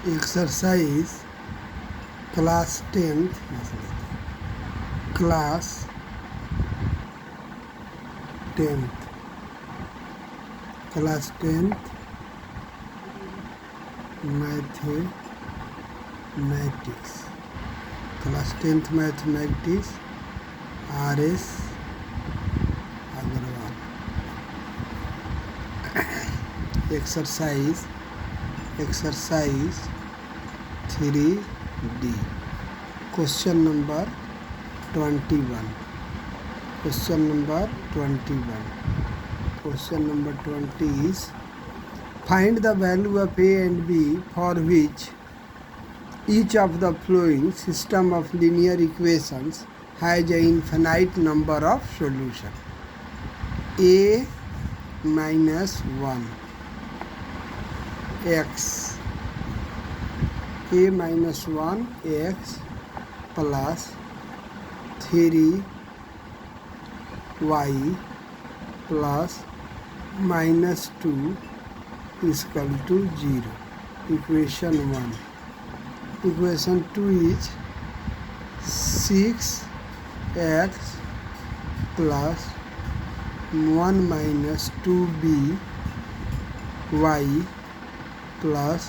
Exercise class 10th class 10th class 10th mathematics class 10th mathematics RS Agarwal. Exercise 3D question number 21 Question number 20 is find the value of A and B for which each of the following system of linear equations has an infinite number of solutions. A minus 1 x A minus 1 x plus 3y plus minus 2 is equal to 0. Equation 1. Equation 2 is 6x plus 1 minus 2b y plus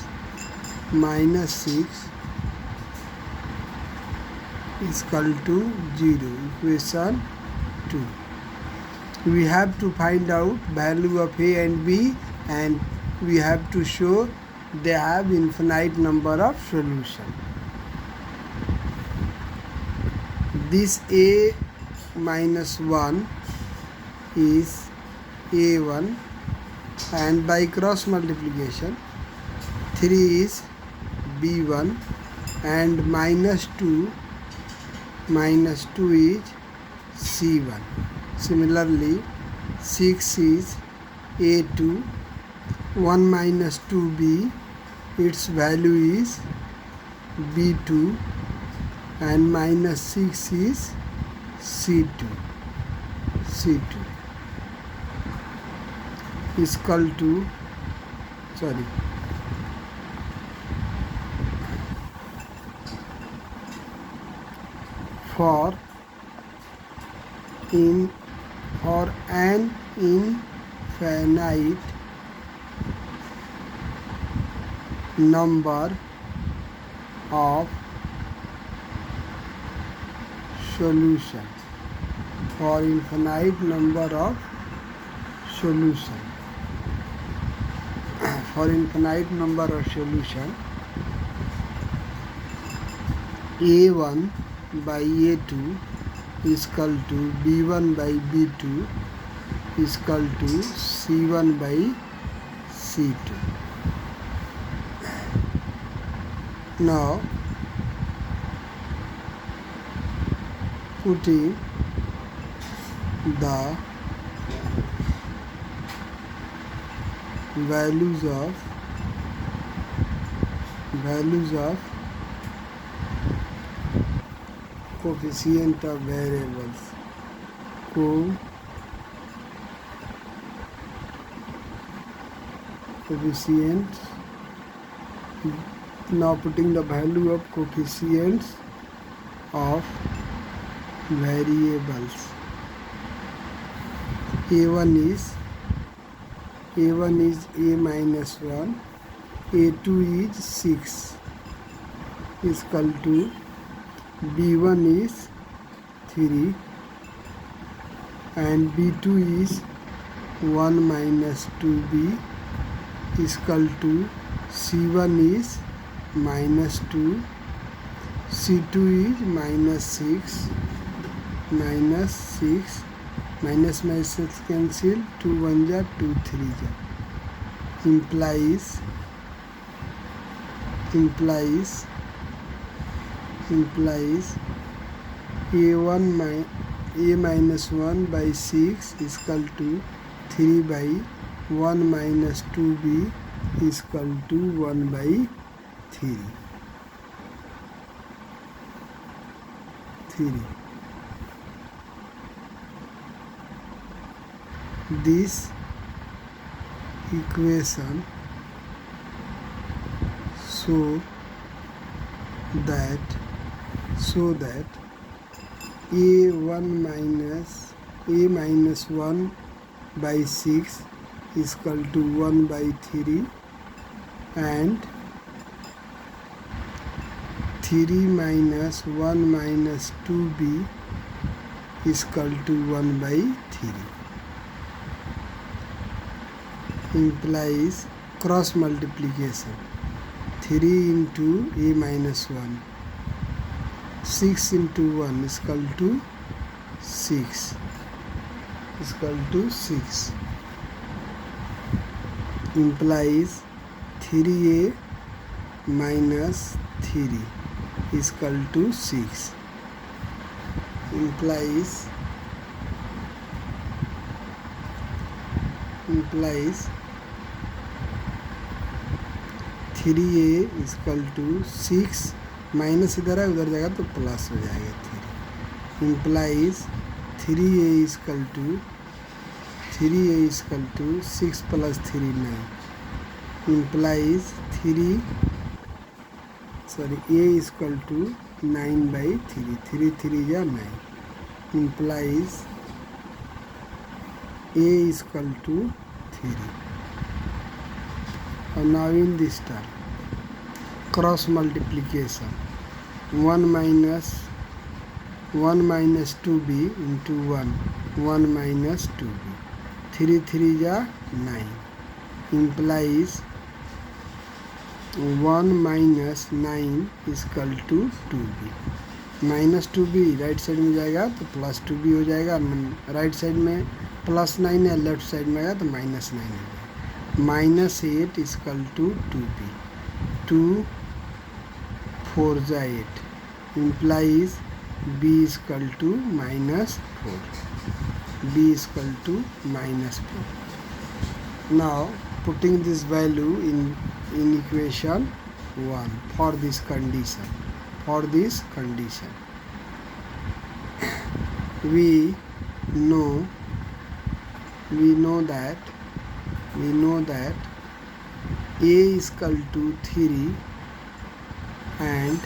minus 6 is equal to 0. Equation 2. We have to find out value of A and B, and we have to show they have infinite number of solutions. This A minus 1 is A1, and by cross multiplication 3 is B1 and minus 2 is C1. Similarly 6 is A2, 1 minus 2b, its value is B2 and minus 6 is C2 is equal to for an infinite number of solutions. For infinite number of solutions. For infinite number of solutions, A1 by A2 is equal to B1 by B2 is equal to C1 by C2. Now putting the values of coefficient of variables now putting the value of coefficients of variables. A1 is A minus 1, A2 is 6 is equal to B1 is 3 and B2 is 1 minus 2b is equal to C1 is minus 2, C2 is minus 6, minus cancel, 2 1 ja 2 3 ja, implies A minus 1 by 6 is equal to 3 by 1 minus 2b is equal to 1 by 3. This so that a minus 1 by 6 is equal to 1 by 3 and 3 minus 1 minus 2b is equal to 1 by 3 implies cross multiplication. 3 into a minus 1, 6 into 1 is equal to 6 implies 3a minus 3 is equal to 6 implies 3a is equal to 6 minus इधर है उधर जाएगा तो plus हो जाएगा 3 implies 3a is equal to 6 plus 3 9 implies a is equal to 9 by 3 3 3 या 9 implies a is equal to 3. And now in this term cross multiplication 1 minus 2b into 1 minus 2b 3 3 ja 9 implies 1 minus 9 is equal to 2b minus 2b right side में जाएगा तो plus 2b हो जाएगा right side में plus 9 है left side में आएगा तो माइनस 9 हो जाएगा minus 8 is equal to 2b 2 4 जा 8 implies b is equal to minus 4 now putting this value in equation 1 for this condition we know that a is equal to 3 and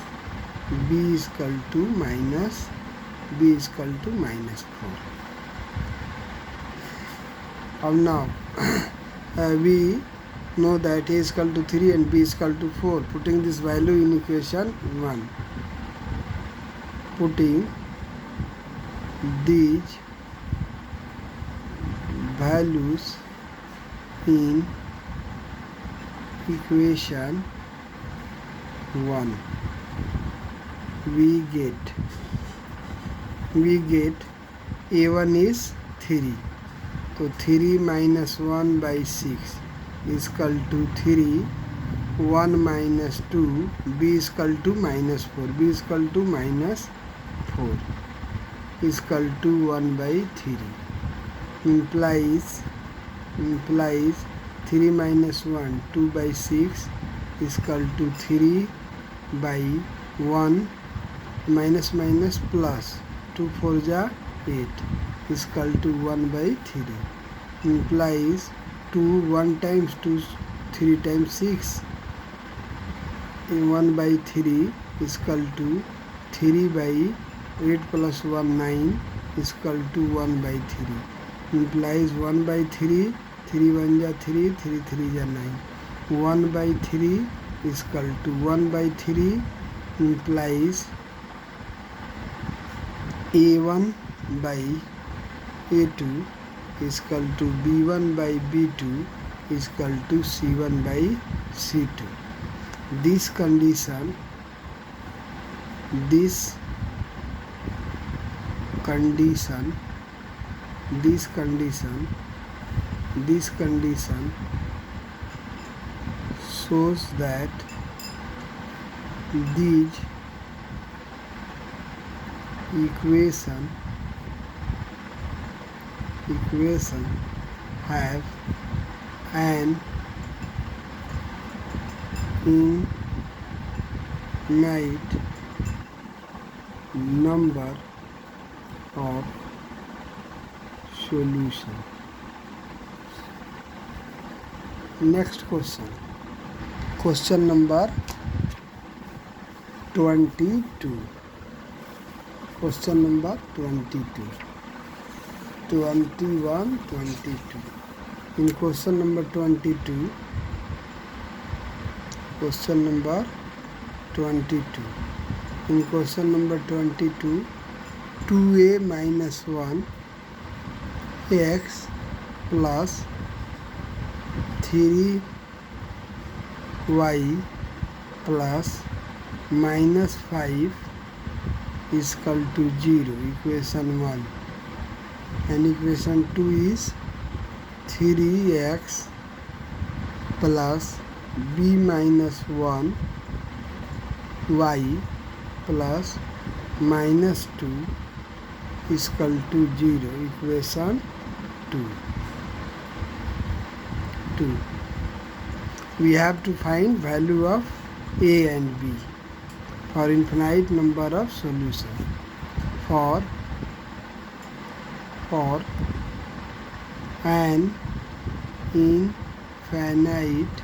b is equal to minus 4. Now we know that a is equal to 3 and b is equal to 4. Putting this value in equation 1, putting these values in equation 1 we get a1 is 3 तो 3 minus 1 by 6 is equal to 3 1 minus 2 b is equal to minus 4 is equal to 1 by 3 implies 3 minus 1 2 by 6 is equal to 3 by 1 minus plus 2 4 ja 8 is equal to 1 by 3 implies 2 1 times 2 3 times 6 1 by 3 is equal to 3 by 8 plus 1 9 is equal to 1 by 3 implies 1 by 3 3 1 ja 3 3 3 ja 9 1 by 3 is equal to 1 by 3 implies a1 by a2 is equal to b1 by b2 is equal to c1 by c2. This condition shows that these equation have an infinite number of solution. Next question number 22. Question number 22. 21, 22. In question number 22, question number 22. In question number 22, 2a minus 1 x plus 3y plus minus 5 is equal to 0. Equation 1. And equation 2 is 3x plus b minus 1 y plus minus 2 is equal to 0. Equation 2. We have to find value of a and b for infinite number of solutions. For an infinite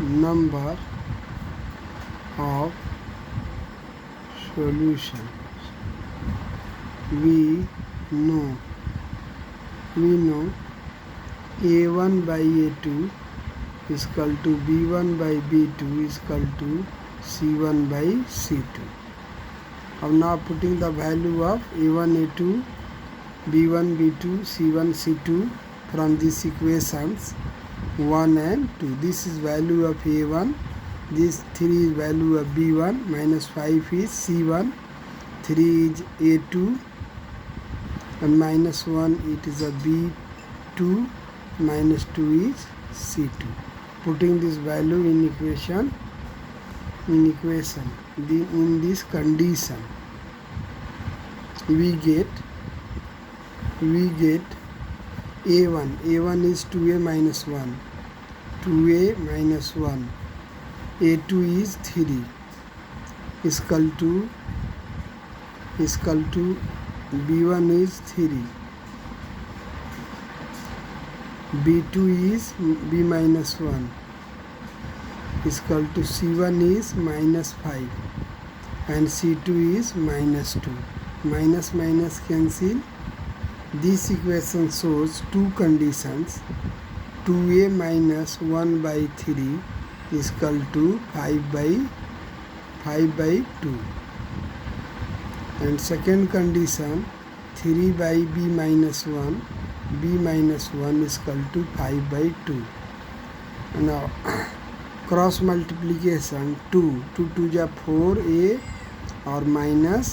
number of solutions, we know a1 by a2 is equal to b1 by b2 is equal to c1 by c2. I'm now putting the value of a1 a2 b1 b2 c1 c2 from these equations 1 and 2. This is value of a1, this 3 is value of b1, minus 5 is c1, 3 is a2 and minus 1 it is a b2, minus 2 is c2. Putting this value in equation, in this condition, we get a1 is 2a minus 1, 2a minus 1, a2 is 3 is equal to b1 is 3, b2 is b minus 1 is equal to c1 is minus 5 and c2 is minus 2. Minus cancel. This equation shows two conditions. 2a minus 1 by 3 is equal to 5 by 2. And second condition, 3 by b minus 1 is equal to 5 by 2. Now cross multiplication 2 2 जा 4a और minus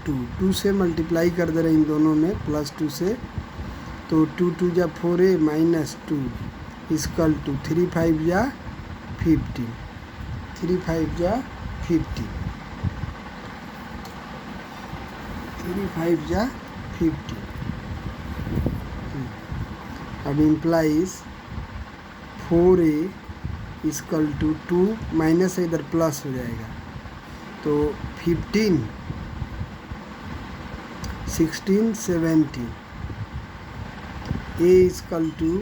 2 से multiply कर दे रहे इन दोनों में plus 2 से, तो 2 जा 4a माइनस 2 इक्वल टू 3 5 जा 50, 3 5 जा 50, 3 5 जा 50. अब implies 4a equal to 2 minus इधर प्लस हो जाएगा तो 15 16 17 a equal to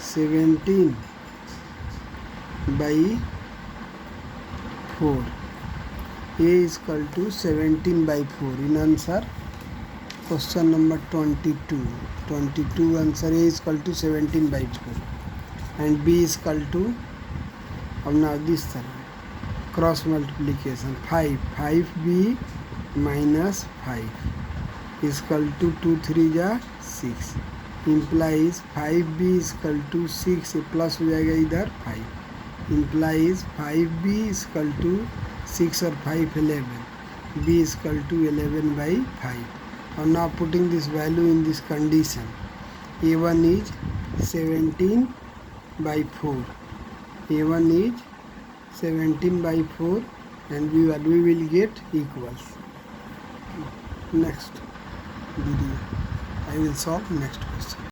17 by 4, a equal to 17 by 4 in answer. Question number 22 answer A is equal to 17 by 4 and B is equal to, अब now this तरह cross multiplication 5b minus 5 is equal to 2 3 जा 6 implies 5b is equal to 6 plus हो जाएगा इधर 5 implies 5b is equal to 6 और 5 11 b is equal to 11 by 5. And now putting this value in this condition, a1 is 17 by 4, a1 is 17 by 4 and we will get equals. Next video I will solve next question.